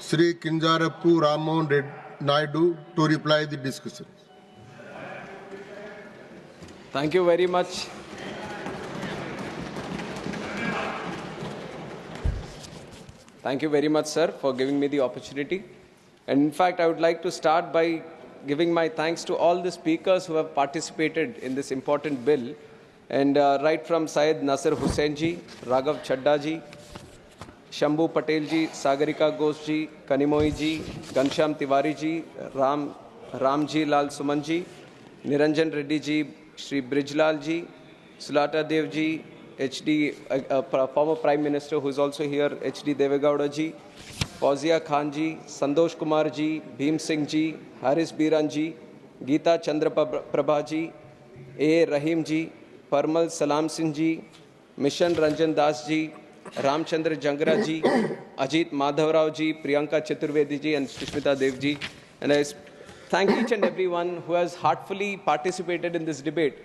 Sri Kinjarapu Mohan Naidu to reply the discussion. Thank you very much. Thank you very much, sir, for giving me the opportunity. And in fact, I would like to start by giving my thanks to all the speakers who have participated in this important bill. And right from Syed Nasir Hussain ji, Raghav Chadda ji, Shambhu Patel ji, Sagarika Ghosh ji, Kanimoy ji, Ghanshyam Tiwari ji, Ramji Lal Suman ji, Niranjan Reddy ji, Shri Brijlal ji, Sulata Dev ji, HD, former Prime Minister who is also here, HD Devegowda ji, Fauzia Khan ji, Santosh Kumar ji, Bhim Singh ji, Haris Biran ji, Geeta Chandra Prabha ji, A. Rahim ji, Parmal Salam Singh ji, Mission Ranjan Das ji, Ramchandra Jangra ji, Ajit Madhavrao ji, Priyanka Chaturvedi ji and Sushmita Dev ji. And I thank each and everyone who has heartfully participated in this debate.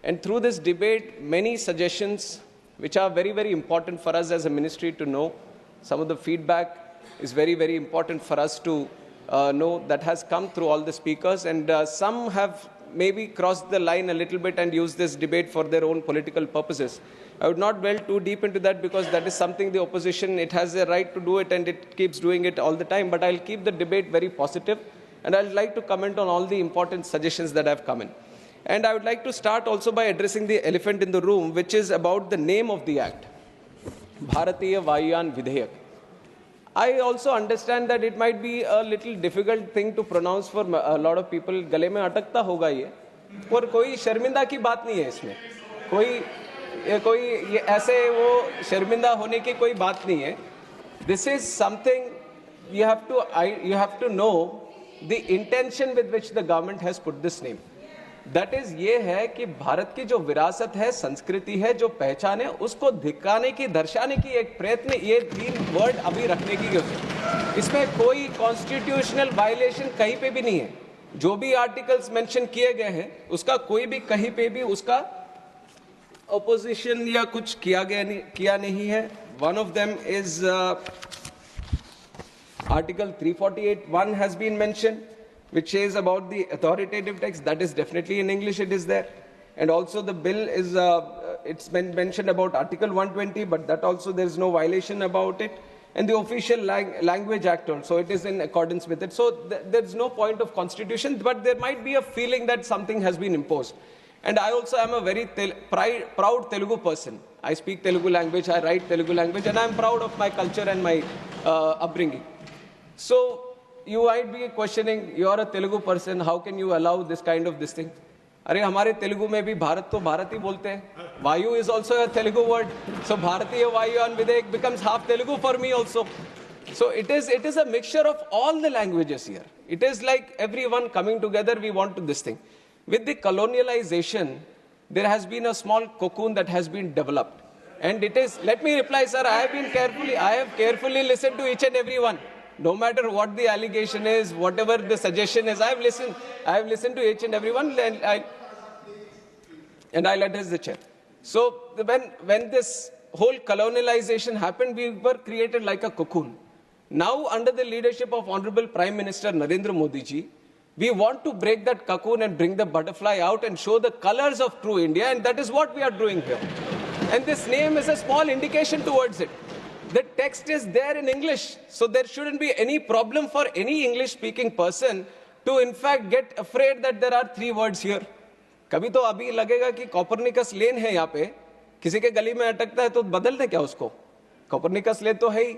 And through this debate, many suggestions which are very, very important for us as a ministry to know. Some of the feedback is very, very important for us to know that has come through all the speakers. And some have maybe crossed the line a little bit and used this debate for their own political purposes. I would not delve too deep into that because that is something the opposition, it has a right to do it and it keeps doing it all the time. But I'll keep the debate very positive and I'd like to comment on all the important suggestions that have come in. And I would like to start also by addressing the elephant in the room, which is about the name of the act, Bharatiya Vayuyan Vidhayak. I also understand that it might be a little difficult thing to pronounce for a lot of people. गले में अटकता होगा ये, पर कोई शर्मिंदा की बात नहीं है इसमें. कोई ऐसे वो शर्मिंदा होने की कोई बात नहीं है. This is something you have to know the intention with which the government has put this name. That is ये है कि भारत की जो विरासत है, संस्कृति है, जो पहचान है, उसको दिखाने की, दर्शाने की एक प्रयत्न ये 3 वर्ड अभी रखने की है. इसमें कोई कॉन्स्टिट्यूशनल वायलेशन कहीं पे भी नहीं है. जो भी आर्टिकल्स मेंशन किए गए हैं, उसका कोई भी कहीं पे भी उसका ऑपोजिशन या कुछ किया नहीं है. One of them is Article 348(1) has been mentioned, which says about the authoritative text. That is definitely in English, it is there. And also the bill is, it's been mentioned about Article 120, but that also there is no violation about it. And the official language act also, it is in accordance with it. So there is no point of constitution, but there might be a feeling that something has been imposed. And I also am a very proud Telugu person. I speak Telugu language, I write Telugu language, and I am proud of my culture and my upbringing. So, you might be questioning, you are a Telugu person, how can you allow this kind of this thing? अरे हमारे तेलुगु में भी भारत तो भारत ही बोलते हैं. Vayu is also a Telugu word. So Bharatiya Vayuyan Vidhayak becomes half Telugu for me also. So it is a mixture of all the languages here. It is like everyone coming together, we want to this thing. With the colonialization, there has been a small cocoon that has been developed. And it is, let me reply, sir, I have carefully listened to each and every one. No matter what the allegation is, whatever the suggestion is, I have listened to each and every one, and I'll address the chair. So when this whole colonialization happened, we were created like a cocoon. Now, under the leadership of Honorable Prime Minister Narendra Modi ji, we want to break that cocoon and bring the butterfly out and show the colors of true India, and that is what we are doing here. And this name is a small indication towards it. The text is there in English, so there shouldn't be any problem for any English-speaking person to, in fact, get afraid that there are 3 words here. कभी तो अभी लगेगा कि Copernicus lane है यहाँ पे, किसी के गली में अटकता है तो बदल दे क्या उसको? कॉपरनिकस लेन तो है ही.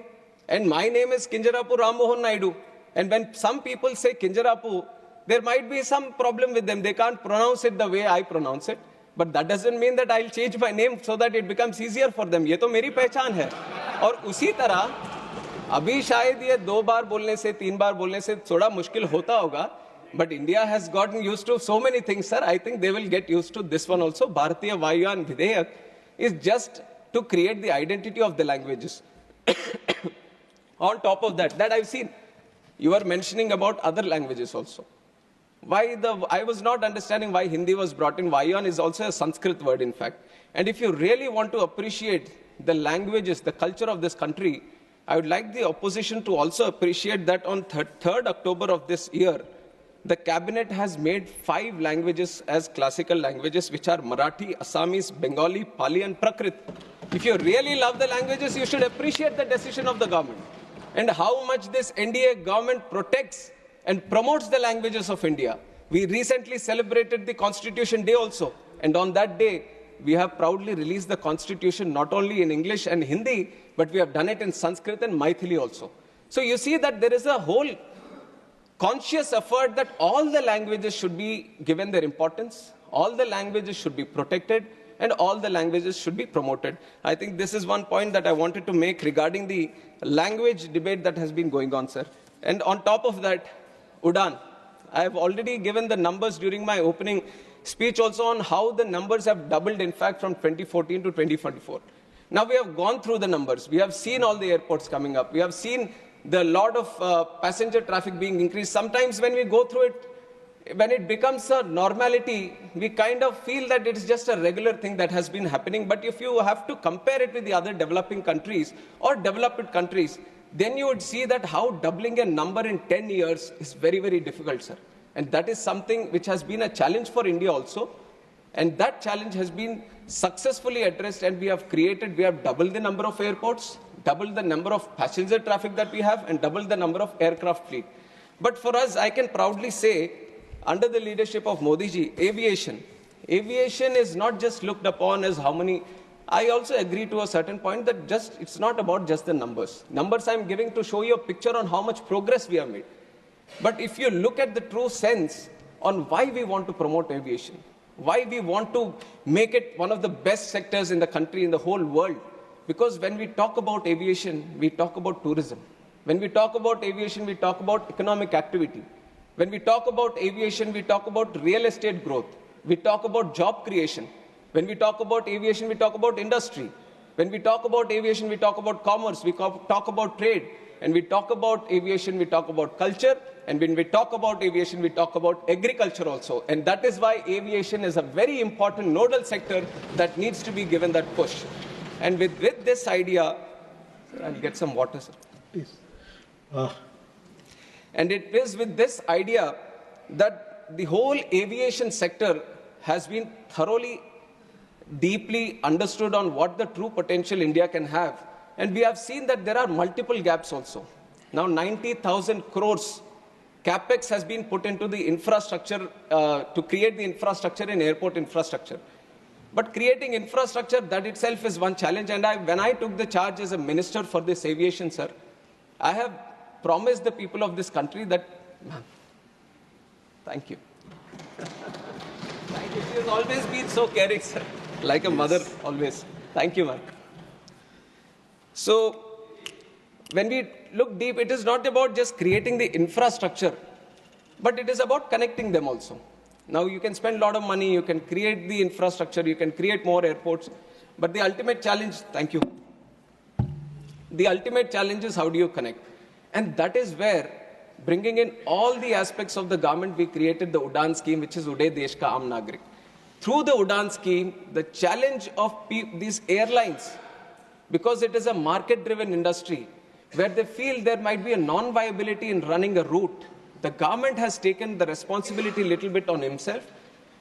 And my name is Kinjarapu Mohan Naidu. And when some people say Kinjarapu, there might be some problem with them. They can't pronounce it the way I pronounce it. But that doesn't mean that I'll change my name so that it becomes easier for them. ये तो मेरी पहचान है. और उसी तरह अभी शायद ये 2 बार बोलने से 3 बार बोलने से थोड़ा मुश्किल होता होगा. But India has gotten used to so many things, sir. I think they will get used to this one also. Bharatiya Vayuyan Vidhayak is just to create the identity of the languages. On top of that I've seen, you are mentioning about other languages also. I was not understanding why Hindi was brought in. Vayuyan is also a Sanskrit word, in fact. And if you really want to appreciate the languages, the culture of this country, I would like the opposition to also appreciate that on 3rd October of this year, the cabinet has made 5 languages as classical languages, which are Marathi, Assamese, Bengali, Pali, and Prakrit. If you really love the languages, you should appreciate the decision of the government and how much this NDA government protects and promotes the languages of India. We recently celebrated the Constitution Day also, and on that day, we have proudly released the Constitution not only in English and Hindi, but we have done it in Sanskrit and Maithili also. So you see that there is a whole conscious effort that all the languages should be given their importance, all the languages should be protected, and all the languages should be promoted. I think this is one point that I wanted to make regarding the language debate that has been going on, sir. And on top of that, Udan. I have already given the numbers during my opening speech also on how the numbers have doubled, in fact, from 2014 to 2024. Now we have gone through the numbers. We have seen all the airports coming up. We have seen the lot of passenger traffic being increased. Sometimes when we go through it, when it becomes a normality, we kind of feel that it's just a regular thing that has been happening. But if you have to compare it with the other developing countries or developed countries, then you would see that how doubling a number in 10 years is very, very difficult, sir. And that is something which has been a challenge for India also. And that challenge has been successfully addressed, and we have doubled the number of airports, doubled the number of passenger traffic that we have, and doubled the number of aircraft fleet. But for us, I can proudly say, under the leadership of Modi ji, aviation is not just looked upon as how many. I also agree to a certain point that it's not about just the numbers. Numbers I'm giving to show you a picture on how much progress we have made. But if you look at the true sense on why we want to promote aviation, why we want to make it one of the best sectors in the country, in the whole world, because when we talk about aviation, we talk about tourism. When we talk about aviation, we talk about economic activity. When we talk about aviation, we talk about real estate growth. We talk about job creation. When we talk about aviation, we talk about industry. When we talk about aviation, we talk about commerce. We talk about trade. And we talk about aviation, we talk about culture. And when we talk about aviation, we talk about agriculture also. And that is why aviation is a very important nodal sector that needs to be given that push. And with this idea, I'll get some water, sir. Please. And it is with this idea that the whole aviation sector has been thoroughly, deeply understood on what the true potential India can have. And we have seen that there are multiple gaps also. Now 90,000 crores capex has been put into the infrastructure to create the infrastructure in airport infrastructure. But creating infrastructure, that itself is one challenge. And when I took the charge as a minister for this aviation, sir, I have promised the people of this country that, ma'am, thank you. Thank you. She has always been so caring, sir. Like a mother, always. Thank you, ma'am. So, when we look deep, it is not about just creating the infrastructure, but it is about connecting them also. Now, you can spend a lot of money, you can create the infrastructure, you can create more airports, but the ultimate challenge, thank you. The ultimate challenge is how do you connect? And that is where, bringing in all the aspects of the government, we created the Udan scheme, which is Uday Desh Ka Aam Nagrik. Through the Udan scheme, the challenge of these airlines, because it is a market-driven industry, where they feel there might be a non-viability in running a route, the government has taken the responsibility a little bit on himself,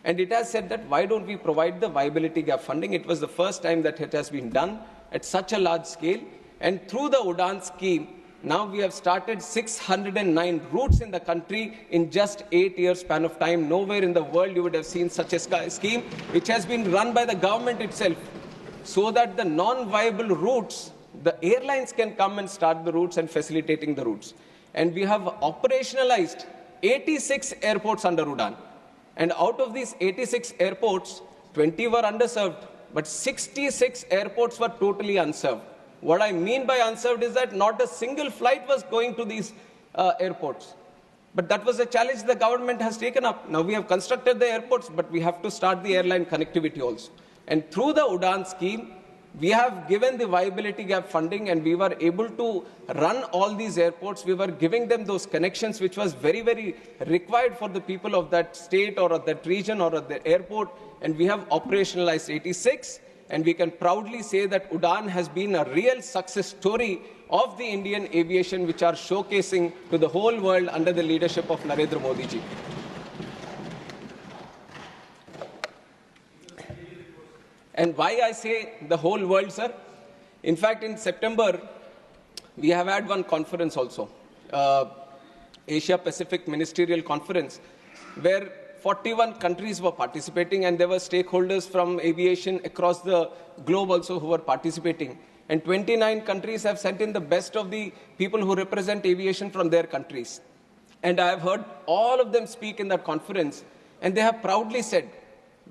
and it has said that why don't we provide the viability gap funding? It was the first time that it has been done at such a large scale. And through the Udan scheme, now we have started 609 routes in the country in just 8 years span of time. Nowhere in the world you would have seen such a scheme, which has been run by the government itself, so that the non-viable routes, the airlines can come and start the routes and facilitating the routes. And we have operationalized 86 airports under Udan. And out of these 86 airports, 20 were underserved, but 66 airports were totally unserved. What I mean by unserved is that not a single flight was going to these airports. But that was a challenge the government has taken up. Now we have constructed the airports, but we have to start the airline connectivity also. And through the Udan scheme, we have given the viability gap funding, and we were able to run all these airports. We were giving them those connections, which was very, very required for the people of that state or of that region or of the airport. And we have operationalized 86. And we can proudly say that Udan has been a real success story of the Indian aviation, which are showcasing to the whole world under the leadership of Narendra Modi ji. And why I say the whole world, sir? In fact, in September, we have had one conference also, Asia Pacific Ministerial Conference, where 41 countries were participating, and there were stakeholders from aviation across the globe also who were participating. And 29 countries have sent in the best of the people who represent aviation from their countries. And I have heard all of them speak in that conference, and they have proudly said,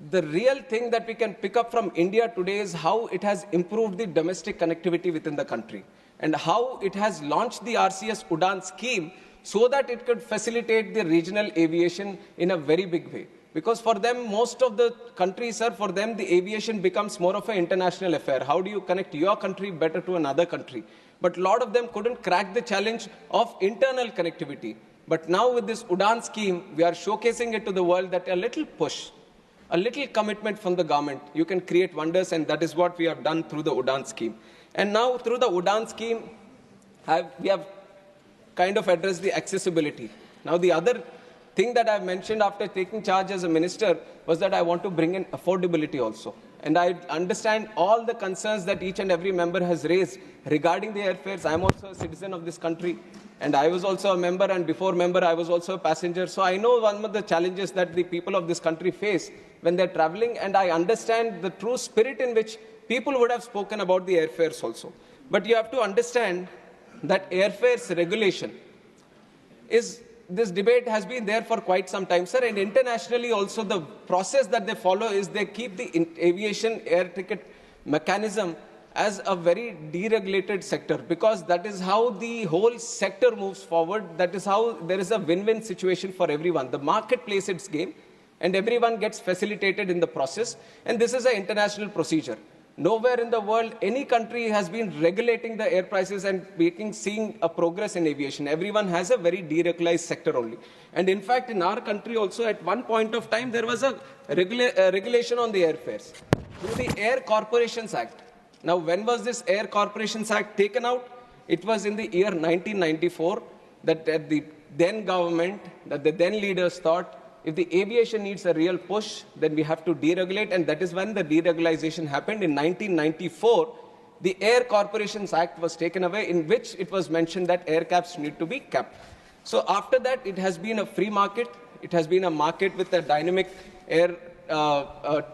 the real thing that we can pick up from India today is how it has improved the domestic connectivity within the country, and how it has launched the RCS Udan scheme so that it could facilitate the regional aviation in a very big way. Because for them, most of the countries, sir, for them, the aviation becomes more of an international affair. How do you connect your country better to another country? But a lot of them couldn't crack the challenge of internal connectivity. But now with this Udan scheme, we are showcasing it to the world that a little push, a little commitment from the government, you can create wonders, and that is what we have done through the Udan scheme. And now through the Udan scheme, we have kind of addressed the accessibility. Now the other thing that I mentioned after taking charge as a minister was that I want to bring in affordability also. And I understand all the concerns that each and every member has raised regarding the airfares. I am also a citizen of this country, and I was also a member, and before member I was also a passenger. So I know one of the challenges that the people of this country face when they're traveling, and I understand the true spirit in which people would have spoken about the airfares also. But you have to understand that airfares regulation is, this debate has been there for quite some time, sir, and internationally also the process that they follow is they keep the aviation air ticket mechanism as a very deregulated sector, because that is how the whole sector moves forward. That is how there is a win-win situation for everyone. The market plays its game, and everyone gets facilitated in the process, and this is an international procedure. Nowhere in the world, any country has been regulating the air prices and seeing a progress in aviation. Everyone has a very deregularized sector only. And in fact, in our country also, at one point of time, there was a regulation on the airfares through the Air Corporations Act. Now, when was this Air Corporations Act taken out? It was in the year 1994 that the then government, that the then leaders thought, if the aviation needs a real push, then we have to deregulate, and that is when the deregulation happened. In 1994, the Air Corporations Act was taken away, in which it was mentioned that air caps need to be capped. So after that, it has been a free market. It has been a market with a dynamic airfare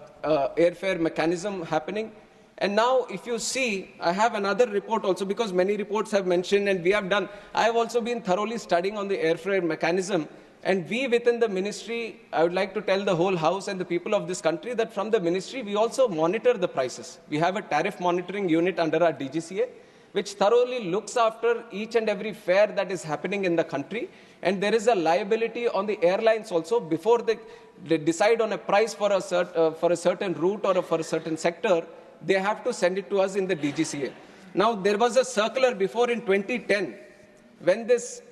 mechanism happening. And now, if you see, I have another report also, because many reports have mentioned, and we have done, I have also been thoroughly studying on the airfare mechanism. And we within the ministry, I would like to tell the whole House and the people of this country that from the ministry, we also monitor the prices. We have a tariff monitoring unit under our DGCA, which thoroughly looks after each and every fare that is happening in the country. And there is a liability on the airlines also. Before they decide on a price for a certain route or for a certain sector, they have to send it to us in the DGCA. Now, there was a circular before in 2010, when this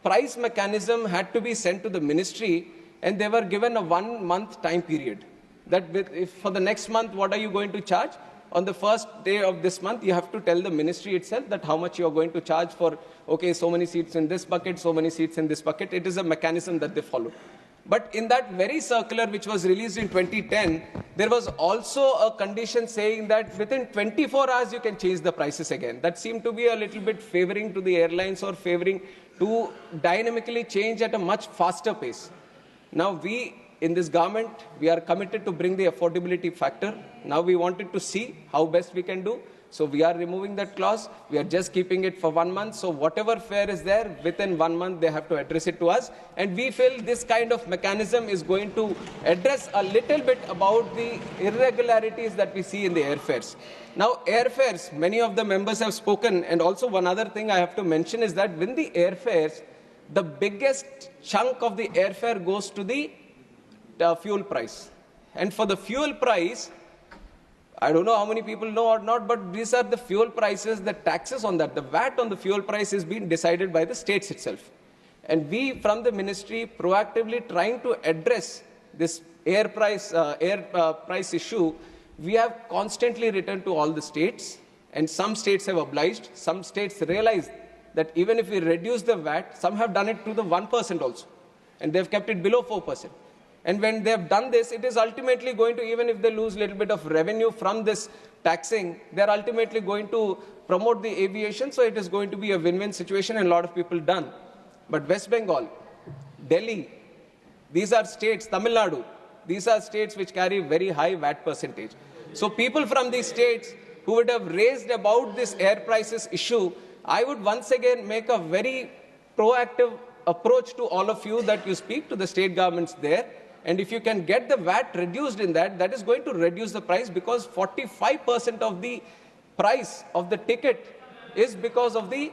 price mechanism had to be sent to the ministry, and they were given a 1 month time period. That if for the next month, what are you going to charge? On the first day of this month, you have to tell the ministry itself that how much you are going to charge for, okay, so many seats in this bucket, so many seats in this bucket. It is a mechanism that they follow. But in that very circular, which was released in 2010, there was also a condition saying that within 24 hours, you can change the prices again. That seemed to be a little bit favoring to the airlines, or favoring to dynamically change at a much faster pace. Now, we in this government, we are committed to bring the affordability factor. Now we wanted to see how best we can do. So we are removing that clause. We are just keeping it for 1 month. So whatever fare is there, within 1 month, they have to address it to us. And we feel this kind of mechanism is going to address a little bit about the irregularities that we see in the airfares. Now, airfares, many of the members have spoken. And also one other thing I have to mention is that when the airfares, the biggest chunk of the airfare goes to the fuel price. And for the fuel price, I don't know how many people know or not, but these are the fuel prices, the taxes on that. The VAT on the fuel price is being decided by the states itself. And we, from the ministry, proactively trying to address this air price issue, we have constantly written to all the states, And some states have obliged, some states realize that even if we reduce the VAT, some have done it to the 1% also. And they've kept it below 4%. And when they have done this, it is ultimately going to, even if they lose a little bit of revenue from this taxing, they're ultimately going to promote the aviation. So it is going to be a win-win situation and a lot of people done. But West Bengal, Delhi, these are states, Tamil Nadu, these are states which carry very high VAT percentage. So people from these states who would have raised about this air prices issue, I would once again make a very proactive approach to all of you that you speak to the state governments there. And if you can get the VAT reduced in that, that is going to reduce the price, because 45% of the price of the ticket is because of the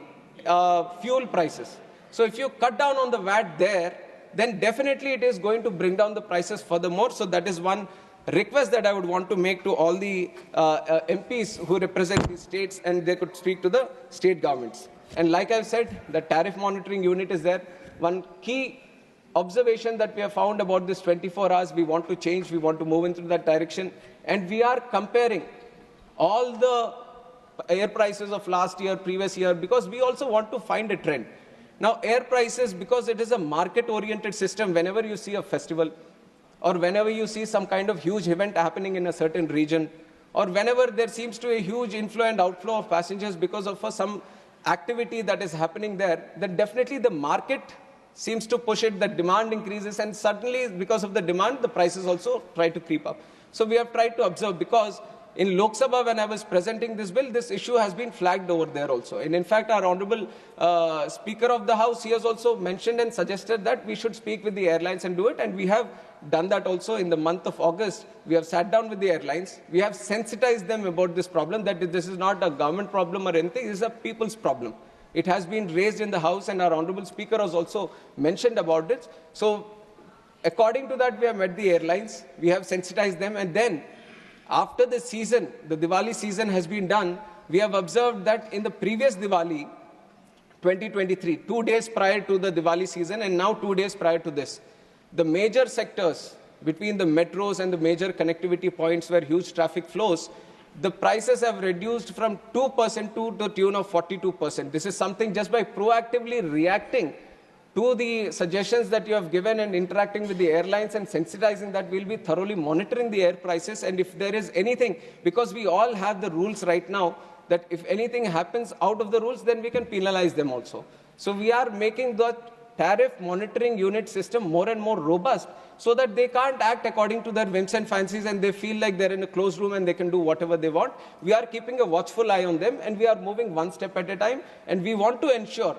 fuel prices. So if you cut down on the VAT there, then definitely it is going to bring down the prices furthermore. So that is one request that I would want to make to all the MPs who represent the states, and they could speak to the state governments. And like I've said, the tariff monitoring unit is there. One key observation that we have found about this 24 hours, we want to change, we want to move into that direction. And we are comparing all the air prices of last year, previous year, because we also want to find a trend. Now, air prices, because it is a market-oriented system, whenever you see a festival, or whenever you see some kind of huge event happening in a certain region, or whenever there seems to be a huge inflow and outflow of passengers because of some activity that is happening there, then definitely the market seems to push it, the demand increases, and suddenly because of the demand, the prices also try to creep up. So we have tried to observe, because in Lok Sabha, when I was presenting this bill, this issue has been flagged over there also. And in fact, our Honorable Speaker of the House, he has also mentioned and suggested that we should speak with the airlines and do it. And we have done that also in the month of August. We have sat down with the airlines. We have sensitized them about this problem, that this is not a government problem or anything, it is a people's problem. It has been raised in the House, and our Honorable Speaker has also mentioned about it. So according to that, we have met the airlines, we have sensitized them, and then after the season, the Diwali season has been done, we have observed that in the previous Diwali, 2023, 2 days prior to the Diwali season and now 2 days prior to this, the major sectors between the metros and the major connectivity points where huge traffic flows, the prices have reduced from 2% to the tune of 42%. This is something just by proactively reacting to the suggestions that you have given and interacting with the airlines and sensitizing that, we'll be thoroughly monitoring the air prices. And if there is anything, because we all have the rules right now, that if anything happens out of the rules, then we can penalize them also. So we are making the tariff monitoring unit system more and more robust, so that they can't act according to their whims and fancies, and they feel like they're in a closed room and they can do whatever they want. We are keeping a watchful eye on them, and we are moving one step at a time. And we want to ensure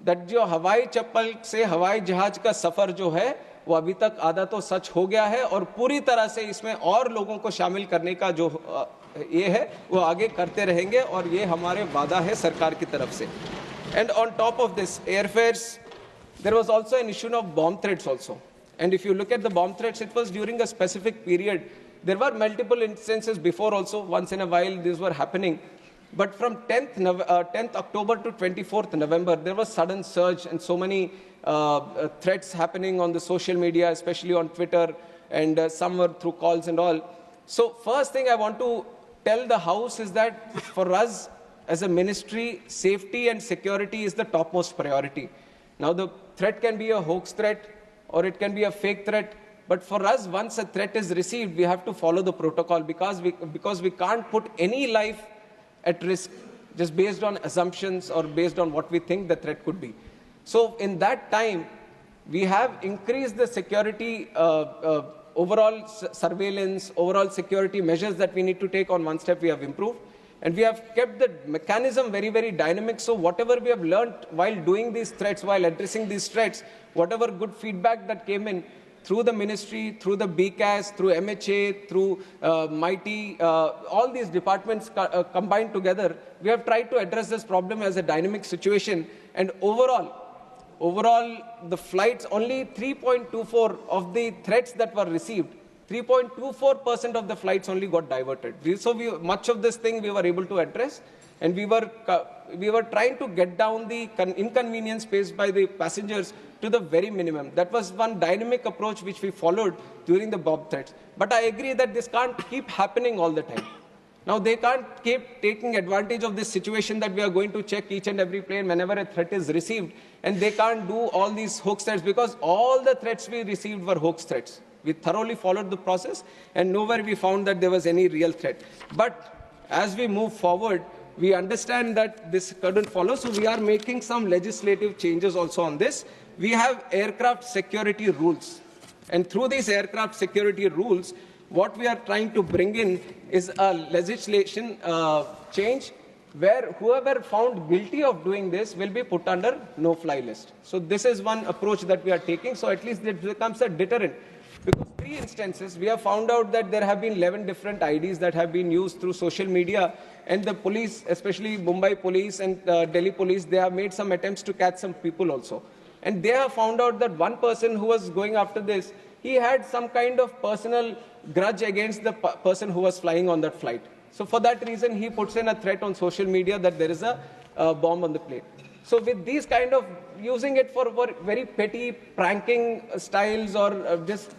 that जो हवाई चप्पल से हवाई जहाज का सफर जो है, वो अभी तक आधा तो सच हो गया है, और पूरी तरह से इसमें और लोगों को शामिल करने का जो ये है, वो आगे करते रहेंगे, और ये हमारे वादा है सरकार की तरफ से. And on top of this, airfares, there was also an issue of bomb threats also. And if you look at the bomb threats, it was during a specific period. There were multiple instances before also. Once in a while, these were happening. But from 10th October to 24th November, there was sudden surge and so many threats happening on the social media, especially on Twitter, and some were through calls and all. So first thing I want to tell the House is that for us as a ministry, safety and security is the topmost priority. Now the threat can be a hoax threat or it can be a fake threat. But for us, once a threat is received, we have to follow the protocol, because we can't put any life at risk just based on assumptions or based on what we think the threat could be. So in that time, we have increased the security, overall surveillance, overall security measures that we need to take. On one step we have improved. And we have kept the mechanism very, very dynamic. So whatever we have learned while doing these threats, while addressing these threats, whatever good feedback that came in, through the ministry, through the BCAS, through MHA, through MITI, all these departments combined together, we have tried to address this problem as a dynamic situation. And overall, the flights, only 3.24 of the threats that were received, 3.24% of the flights only got diverted. So much of this thing we were able to address, and we were trying to get down the inconvenience faced by the passengers to the very minimum. That was one dynamic approach which we followed during the bomb threats. But I agree that this can't keep happening all the time. Now, they can't keep taking advantage of this situation that we are going to check each and every plane whenever a threat is received, and they can't do all these hoax threats, because all the threats we received were hoax threats. We thoroughly followed the process, and nowhere we found that there was any real threat. But as we move forward, we understand that this couldn't follow, so we are making some legislative changes also on this. We have aircraft security rules, and through these aircraft security rules, what we are trying to bring in is a legislation change where whoever found guilty of doing this will be put under no-fly list. So this is one approach that we are taking, so at least it becomes a deterrent. Because 3 instances, we have found out that there have been 11 different IDs that have been used through social media, and the police, especially Mumbai police and Delhi police, they have made some attempts to catch some people also. And they have found out that one person who was going after this, he had some kind of personal grudge against the person who was flying on that flight. So for that reason, he puts in a threat on social media that there is a bomb on the plane. So with these kind of using it for very petty pranking styles, or just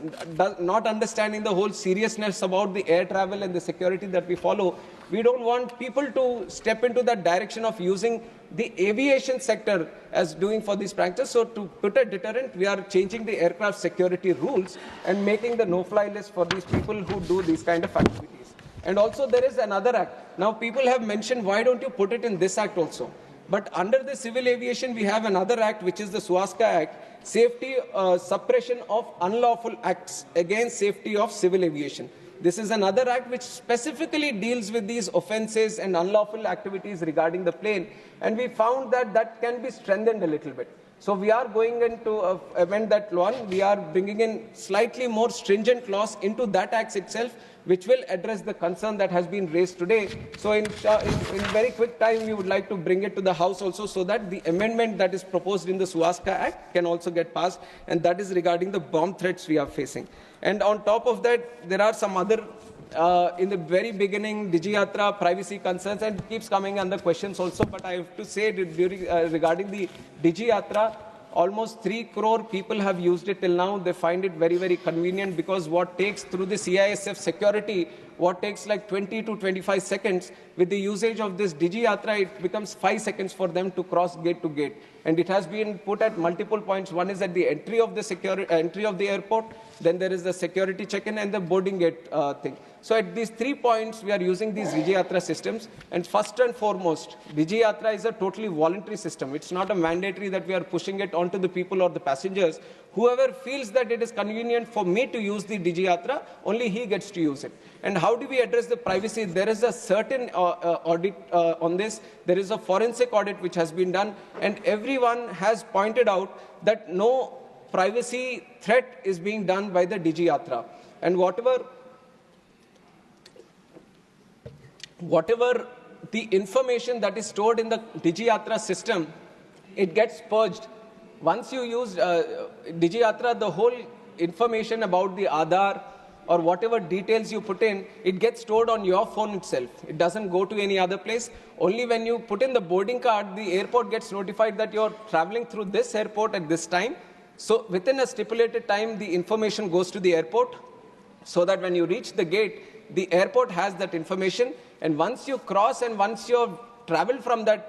not understanding the whole seriousness about the air travel and the security that we follow, we don't want people to step into that direction of using the aviation sector as doing for these pranks. So to put a deterrent, we are changing the aircraft security rules and making the no-fly list for these people who do these kind of activities. And also there is another act. Now people have mentioned, why don't you put it in this act also? But under the civil aviation, we have another act, which is the Swastika Act, Safety Suppression of Unlawful Acts Against Safety of Civil Aviation. This is another act which specifically deals with these offences and unlawful activities regarding the plane, and we found that that can be strengthened a little bit. So we are going into amend that law. We are bringing in slightly more stringent clause into that act itself, which will address the concern that has been raised today. So in very quick time, we would like to bring it to the House also, so that the amendment that is proposed in the Swastika Act can also get passed, and that is regarding the bomb threats we are facing. And on top of that, there are some other, in the very beginning, Digi Yatra, privacy concerns, and it keeps coming under questions also, but I have to say that during, regarding the Digi Yatra, almost 3 crore people have used it till now. They find it very, very convenient, because what takes through the CISF security, what takes like 20 to 25 seconds, with the usage of this Digi Yatra, it becomes 5 seconds for them to cross gate to gate. And it has been put at multiple points. One is at the entry of the airport, then there is the security check-in and the boarding gate thing. So at these 3 points, we are using these Digi Yatra systems. And first and foremost, Digi Yatra is a totally voluntary system. It's not a mandatory that we are pushing it onto the people or the passengers. Whoever feels that it is convenient for me to use the Digi Yatra, only he gets to use it. And how do we address the privacy? There is a certain audit on this. There is a forensic audit which has been done, and everyone has pointed out that no privacy threat is being done by the Digi Yatra. And whatever the information that is stored in the Digi Yatra system, it gets purged. Once you use Digi Yatra, the whole information about the Aadhaar or whatever details you put in, it gets stored on your phone itself. It doesn't go to any other place. Only when you put in the boarding card, the airport gets notified that you're traveling through this airport at this time. So within a stipulated time, the information goes to the airport, so that when you reach the gate, the airport has that information. And once you cross and once you travel from that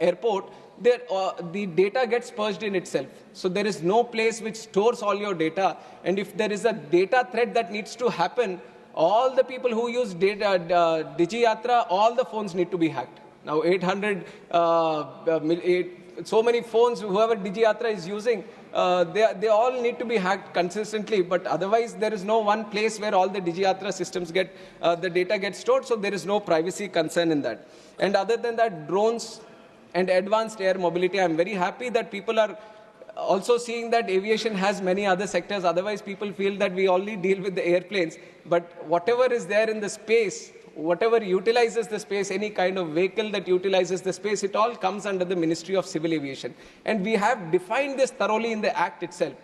airport, the data gets purged in itself. So there is no place which stores all your data. And if there is a data threat that needs to happen, all the people who use Digi Yatra, all the phones need to be hacked. Now 800, so many phones, whoever Digi Yatra is using, they all need to be hacked consistently, but otherwise there is no one place where all the Digi Yatra systems get, the data gets stored, so there is no privacy concern in that. And other than that, drones and advanced air mobility, I'm very happy that people are also seeing that aviation has many other sectors. Otherwise, people feel that we only deal with the airplanes, but whatever is there in the space, whatever utilizes the space, any kind of vehicle that utilizes the space, it all comes under the Ministry of Civil Aviation. And we have defined this thoroughly in the Act itself.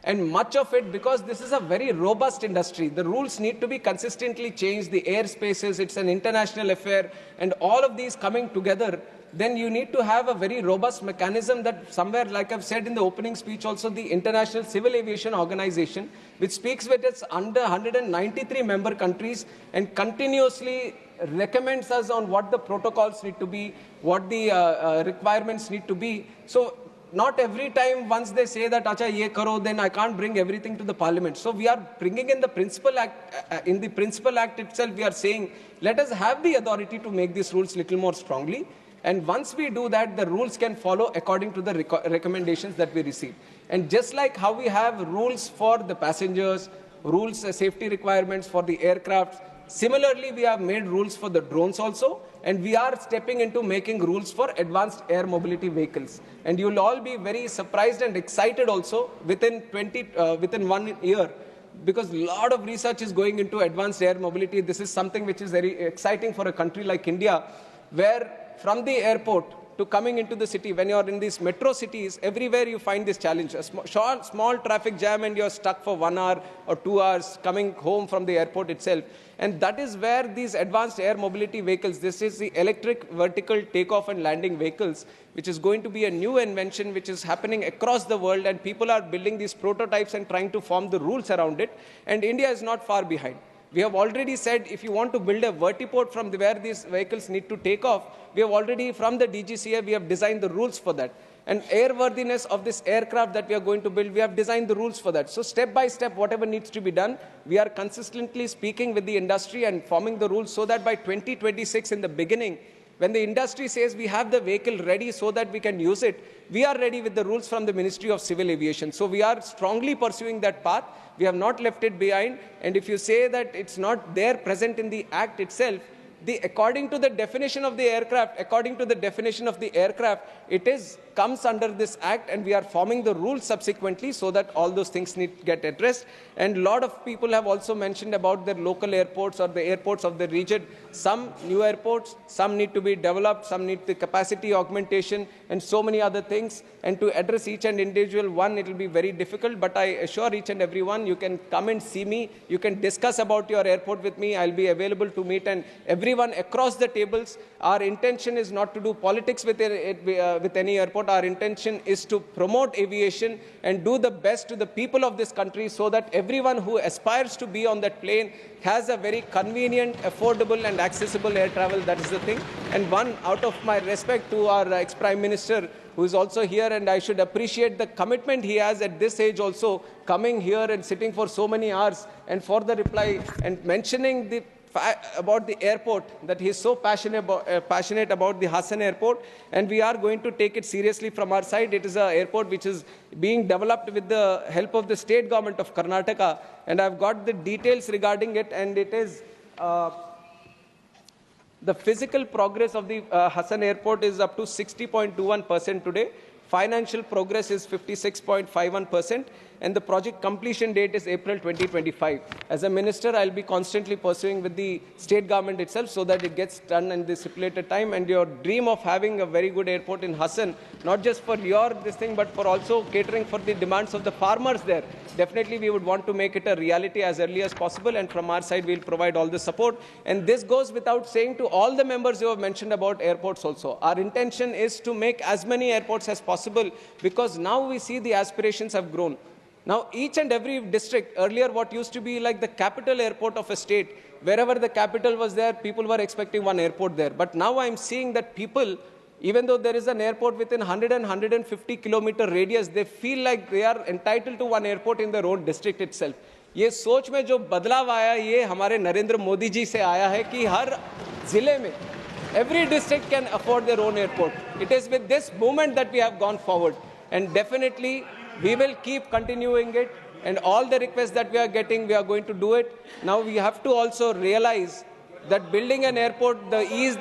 And much of it, because this is a very robust industry, the rules need to be consistently changed, the airspaces, it's an international affair, and all of these coming together, then you need to have a very robust mechanism that somewhere, like I've said in the opening speech also, the International Civil Aviation Organization, which speaks with its under 193 member countries and continuously recommends us on what the protocols need to be, what the requirements need to be. So not every time once they say that, acha, ye karo, then I can't bring everything to the parliament. So we are bringing in the principal act, in the principal act itself, we are saying, let us have the authority to make these rules little more strongly. And once we do that, the rules can follow according to the recommendations that we receive. And just like how we have rules for the passengers, rules, safety requirements for the aircraft, similarly, we have made rules for the drones also, and we are stepping into making rules for advanced air mobility vehicles. And you'll all be very surprised and excited also within 1 year, because a lot of research is going into advanced air mobility. This is something which is very exciting for a country like India, where from the airport to coming into the city, when you're in these metro cities, everywhere you find this challenge. A small traffic jam and you're stuck for 1 hour or 2 hours coming home from the airport itself. And that is where these advanced air mobility vehicles, this is the electric vertical takeoff and landing vehicles, which is going to be a new invention which is happening across the world, and people are building these prototypes and trying to form the rules around it. And India is not far behind. We have already said if you want to build a vertiport from where these vehicles need to take off, we have already, from the DGCA, we have designed the rules for that. And airworthiness of this aircraft that we are going to build, we have designed the rules for that. So step by step, whatever needs to be done, we are consistently speaking with the industry and forming the rules so that by 2026 in the beginning, when the industry says we have the vehicle ready so that we can use it, we are ready with the rules from the Ministry of Civil Aviation. So we are strongly pursuing that path. We have not left it behind. And if you say that it's not there present in the Act itself, according to the definition of the aircraft, it comes under this Act, and we are forming the rules subsequently so that all those things need to get addressed. And a lot of people have also mentioned about their local airports or the airports of the region. Some new airports, some need to be developed, some need the capacity augmentation, and so many other things. And to address each and individual one, it will be very difficult, but I assure each and every one, you can come and see me, you can discuss about your airport with me, I'll be available to meet, and everyone across the tables. Our intention is not to do politics with any airport. Our intention is to promote aviation and do the best to the people of this country so that everyone who aspires to be on that plane has a very convenient, affordable and accessible air travel. That is the thing. And one, out of my respect to our ex-Prime Minister, who is also here, and I should appreciate the commitment he has at this age also, coming here and sitting for so many hours, and for the reply and mentioning about the airport, that he is so passionate about the Hassan airport, and we are going to take it seriously from our side. It is an airport which is being developed with the help of the state government of Karnataka, and I've got the details regarding it, and it is the physical progress of the Hassan airport is up to 60.21% today. Financial progress is 56.51%, and the project completion date is April 2025. As a minister, I'll be constantly pursuing with the state government itself so that it gets done in the stipulated time. And your dream of having a very good airport in Hassan, not just for this thing, but for also catering for the demands of the farmers there, definitely we would want to make it a reality as early as possible, and from our side we'll provide all the support. And this goes without saying to all the members who have mentioned about airports also. Our intention is to make as many airports as possible, because now we see the aspirations have grown. Now each and every district, earlier what used to be like the capital airport of a state, wherever the capital was there, people were expecting one airport there. But now I'm seeing that people, even though there is an airport within 100 and 150 kilometer radius, they feel like they are entitled to one airport in their own district itself. ये सोच में जो बदलाव आया, ये हमारे नरेंद्र मोदी जी से आया है कि हर जिले में every district can afford their own airport. It is with this movement that we have gone forward, and definitely we will keep continuing it, and all the requests that we are getting, we are going to do it. Now we have to also realize that building an airport, the ease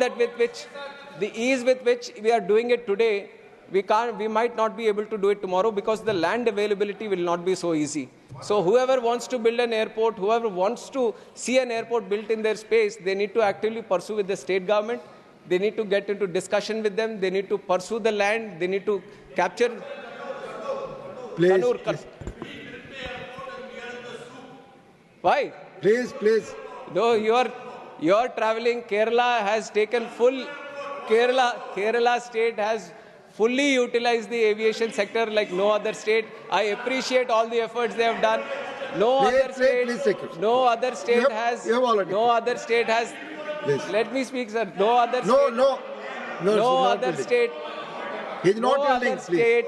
with which we are doing it today, we might not be able to do it tomorrow, because the land availability will not be so easy. So whoever wants to build an airport, whoever wants to see an airport built in their space, they need to actively pursue with the state government. They need to get into discussion with them. They need to pursue the land. They need to capture. Please. Why? Please. No, you are traveling. Kerala has taken full Kerala state has fully utilized the aviation sector like no other state. I appreciate all the efforts they have done. No other state has. You have already. No other state has. Please. Let me speak, sir. No other state. No, No not other yielding. state. He's not No yielding, other please. state.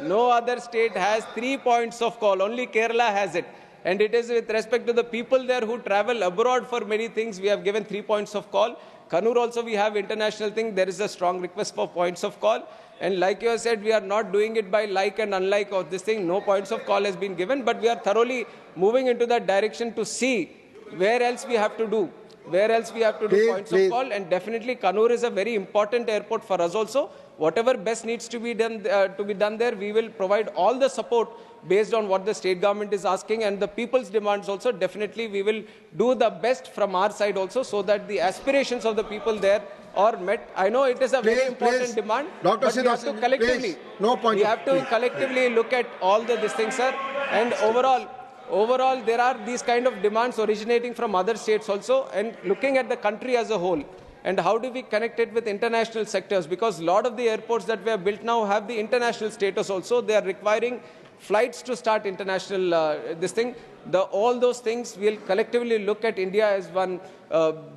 No other state has 3 points of call. Only Kerala has it. And it is with respect to the people there who travel abroad for many things. We have given 3 points of call. Kannur also we have international thing. There is a strong request for points of call. And like you have said, we are not doing it by like and unlike of this thing. No points of call has been given. But we are thoroughly moving into that direction to see where else we have to do. Where else we have to do points of call. And definitely Kannur is a very important airport for us also. Whatever best needs to be done there, we will provide all the support based on what the state government is asking and the people's demands also. Definitely we will do the best from our side also so that the aspirations of the people there are met. I know it is a very important demand, Dr. but we have to collectively, we have to collectively look at all these things, sir. And overall, there are these kind of demands originating from other states also, and looking at the country as a whole. And how do we connect it with international sectors? Because a lot of the airports that we have built now have the international status also. They are requiring flights to start international this thing. All those things we'll collectively look at India as one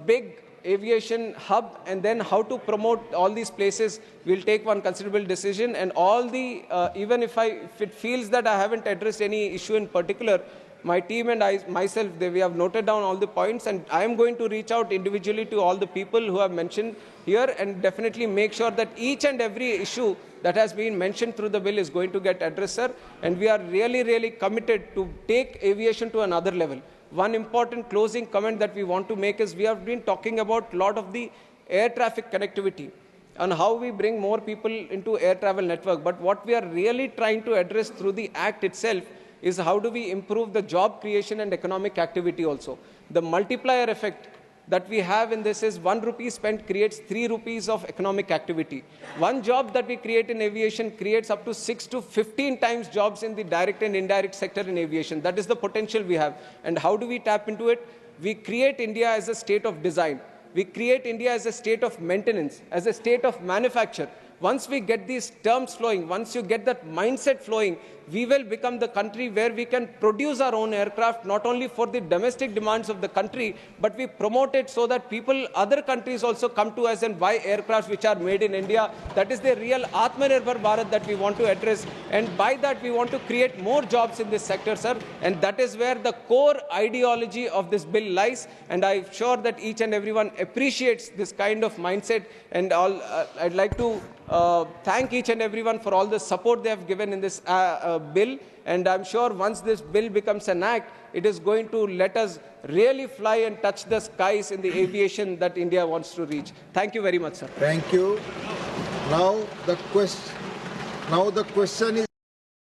big aviation hub, and then how to promote all these places. We'll take one considerable decision, and all the even if it feels that I haven't addressed any issue in particular, my team and I myself, we have noted down all the points, and I am going to reach out individually to all the people who have mentioned here and definitely make sure that each and every issue that has been mentioned through the bill is going to get addressed, sir. And we are really, really committed to take aviation to another level. One important closing comment that we want to make is we have been talking about a lot of the air traffic connectivity and how we bring more people into air travel network. But what we are really trying to address through the Act itself is how do we improve the job creation and economic activity also. The multiplier effect that we have in this is 1 rupee spent creates 3 rupees of economic activity. One job that we create in aviation creates up to 6 to 15 times jobs in the direct and indirect sector in aviation. That is the potential we have. And how do we tap into it? We create India as a state of design. We create India as a state of maintenance, as a state of manufacture. Once we get these terms flowing, once you get that mindset flowing, we will become the country where we can produce our own aircraft, not only for the domestic demands of the country, but we promote it so that other countries also come to us and buy aircraft which are made in India. That is the real Atmanirbhar Bharat that we want to address. And by that, we want to create more jobs in this sector, sir. And that is where the core ideology of this bill lies. And I'm sure that each and everyone appreciates this kind of mindset. And I'd like to thank each and everyone for all the support they have given in this bill. And I'm sure once this bill becomes an act, it is going to let us really fly and touch the skies in the aviation that India wants to reach. Thank you very much, sir. Thank you. Now the question is